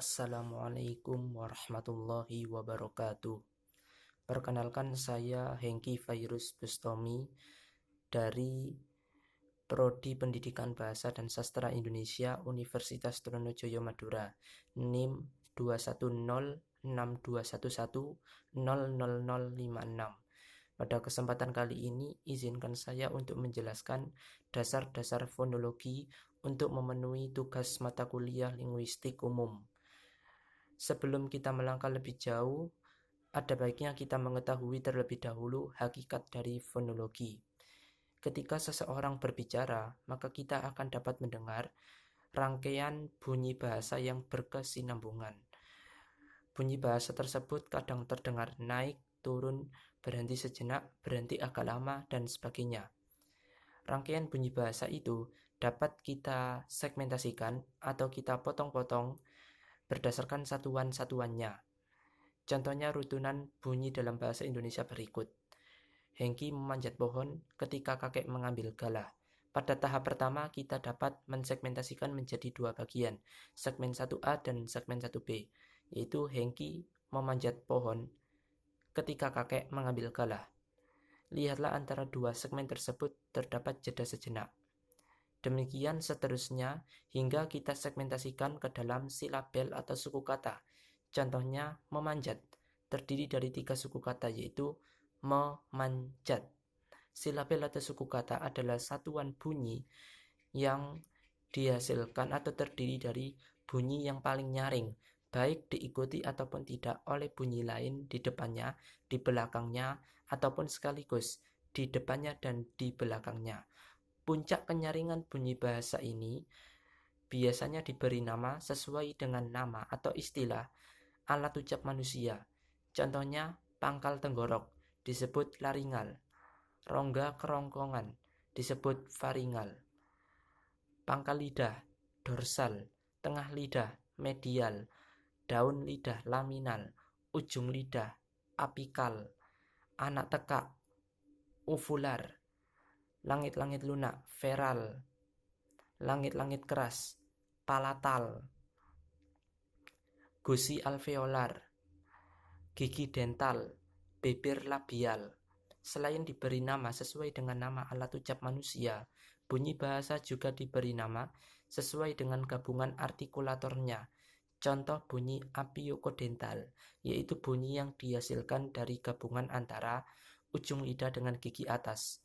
Assalamualaikum warahmatullahi wabarakatuh. Perkenalkan, saya Hengki Virus Bustomi dari Prodi Pendidikan Bahasa dan Sastra Indonesia Universitas Trunojoyo Madura, NIM 2106211000056. Pada kesempatan kali ini, izinkan saya untuk menjelaskan dasar-dasar fonologi untuk memenuhi tugas mata kuliah linguistik umum. Sebelum kita melangkah lebih jauh, ada baiknya kita mengetahui terlebih dahulu hakikat dari fonologi. Ketika seseorang berbicara, maka kita akan dapat mendengar rangkaian bunyi bahasa yang berkesinambungan. Bunyi bahasa tersebut kadang terdengar naik, turun, berhenti sejenak, berhenti agak lama, dan sebagainya. Rangkaian bunyi bahasa itu dapat kita segmentasikan atau kita potong-potong berdasarkan satuan-satuannya. Contohnya rutunan bunyi dalam bahasa Indonesia berikut. Hengki memanjat pohon ketika kakek mengambil galah. Pada tahap pertama kita dapat mensegmentasikan menjadi dua bagian, segmen 1A dan segmen 1B, yaitu Hengki memanjat pohon ketika kakek mengambil galah. Lihatlah antara dua segmen tersebut terdapat jeda sejenak. Demikian seterusnya hingga kita segmentasikan ke dalam silabel atau suku kata. Contohnya memanjat, terdiri dari 3 suku kata yaitu memanjat. Silabel atau suku kata adalah satuan bunyi yang dihasilkan atau terdiri dari bunyi yang paling nyaring, baik diikuti ataupun tidak oleh bunyi lain di depannya, di belakangnya, ataupun sekaligus di depannya dan di belakangnya. Puncak kenyaringan bunyi bahasa ini biasanya diberi nama sesuai dengan nama atau istilah alat ucap manusia. Contohnya pangkal tenggorok disebut laringal, rongga kerongkongan disebut faringal, pangkal lidah dorsal, tengah lidah medial, daun lidah laminal, ujung lidah apikal, anak tekak uvular, langit-langit lunak feral, langit-langit keras palatal, gusi alveolar, gigi dental, bibir labial. Selain diberi nama sesuai dengan nama alat ucap manusia, bunyi bahasa juga diberi nama sesuai dengan gabungan artikulatornya. Contoh bunyi apiokodental, yaitu bunyi yang dihasilkan dari gabungan antara ujung lidah dengan gigi atas.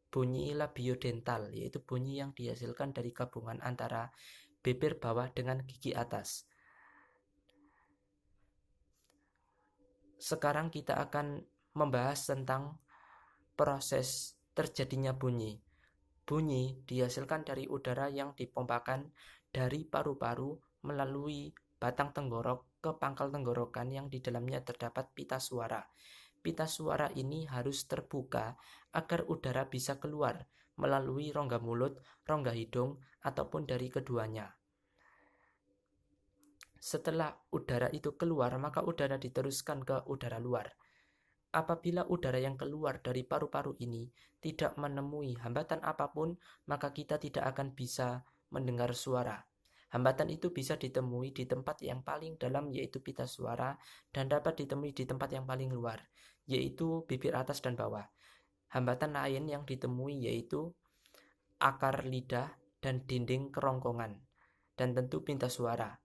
Bunyi labiodental, yaitu bunyi yang dihasilkan dari gabungan antara bibir bawah dengan gigi atas. Sekarang kita akan membahas tentang proses terjadinya bunyi. Bunyi dihasilkan dari udara yang dipompakan dari paru-paru melalui batang tenggorok ke pangkal tenggorokan yang di dalamnya terdapat pita suara. Pita suara ini harus terbuka agar udara bisa keluar melalui rongga mulut, rongga hidung, ataupun dari keduanya. Setelah udara itu keluar, maka udara diteruskan ke udara luar. Apabila udara yang keluar dari paru-paru ini tidak menemui hambatan apapun, maka kita tidak akan bisa mendengar suara. Hambatan itu bisa ditemui di tempat yang paling dalam, yaitu pita suara, dan dapat ditemui di tempat yang paling luar, yaitu bibir atas dan bawah. Hambatan lain yang ditemui yaitu akar lidah dan dinding kerongkongan, dan tentu pita suara.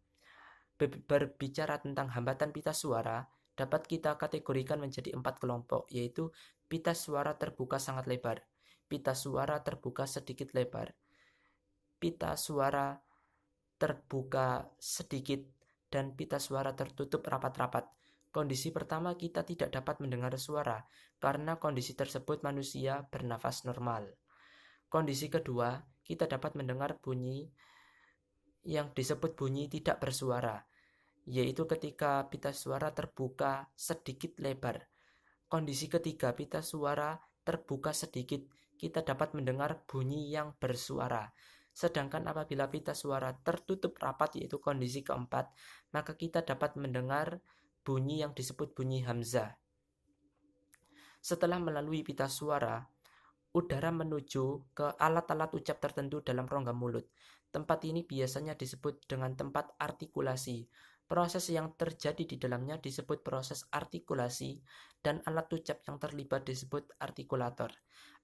Berbicara tentang hambatan pita suara, dapat kita kategorikan menjadi 4 kelompok, yaitu pita suara terbuka sangat lebar, pita suara terbuka sedikit lebar, pita suara terbuka sedikit, dan pita suara tertutup rapat-rapat. Kondisi pertama kita tidak dapat mendengar suara, karena kondisi tersebut manusia bernafas normal. Kondisi kedua, kita dapat mendengar bunyi yang disebut bunyi tidak bersuara, yaitu ketika pita suara terbuka sedikit lebar. Kondisi ketiga, pita suara terbuka sedikit, kita dapat mendengar bunyi yang bersuara. Sedangkan apabila pita suara tertutup rapat, yaitu kondisi keempat, maka kita dapat mendengar bunyi yang disebut bunyi hamzah. Setelah melalui pita suara, udara menuju ke alat-alat ucap tertentu dalam rongga mulut. Tempat ini biasanya disebut dengan tempat artikulasi. Proses yang terjadi di dalamnya disebut proses artikulasi, dan alat ucap yang terlibat disebut artikulator.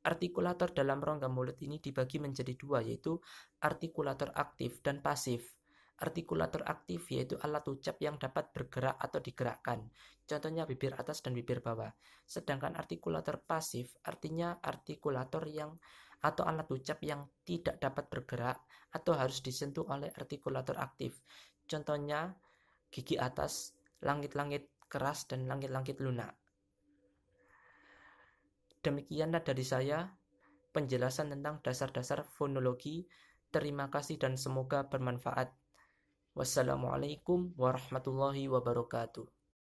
Artikulator dalam rongga mulut ini dibagi menjadi dua, yaitu artikulator aktif dan pasif. Artikulator aktif yaitu alat ucap yang dapat bergerak atau digerakkan, contohnya bibir atas dan bibir bawah. Sedangkan artikulator pasif artinya artikulator yang atau alat ucap yang tidak dapat bergerak atau harus disentuh oleh artikulator aktif. Contohnya gigi atas, langit-langit keras, dan langit-langit lunak. Demikianlah dari saya penjelasan tentang dasar-dasar fonologi. Terima kasih dan semoga bermanfaat. Wassalamualaikum warahmatullahi wabarakatuh.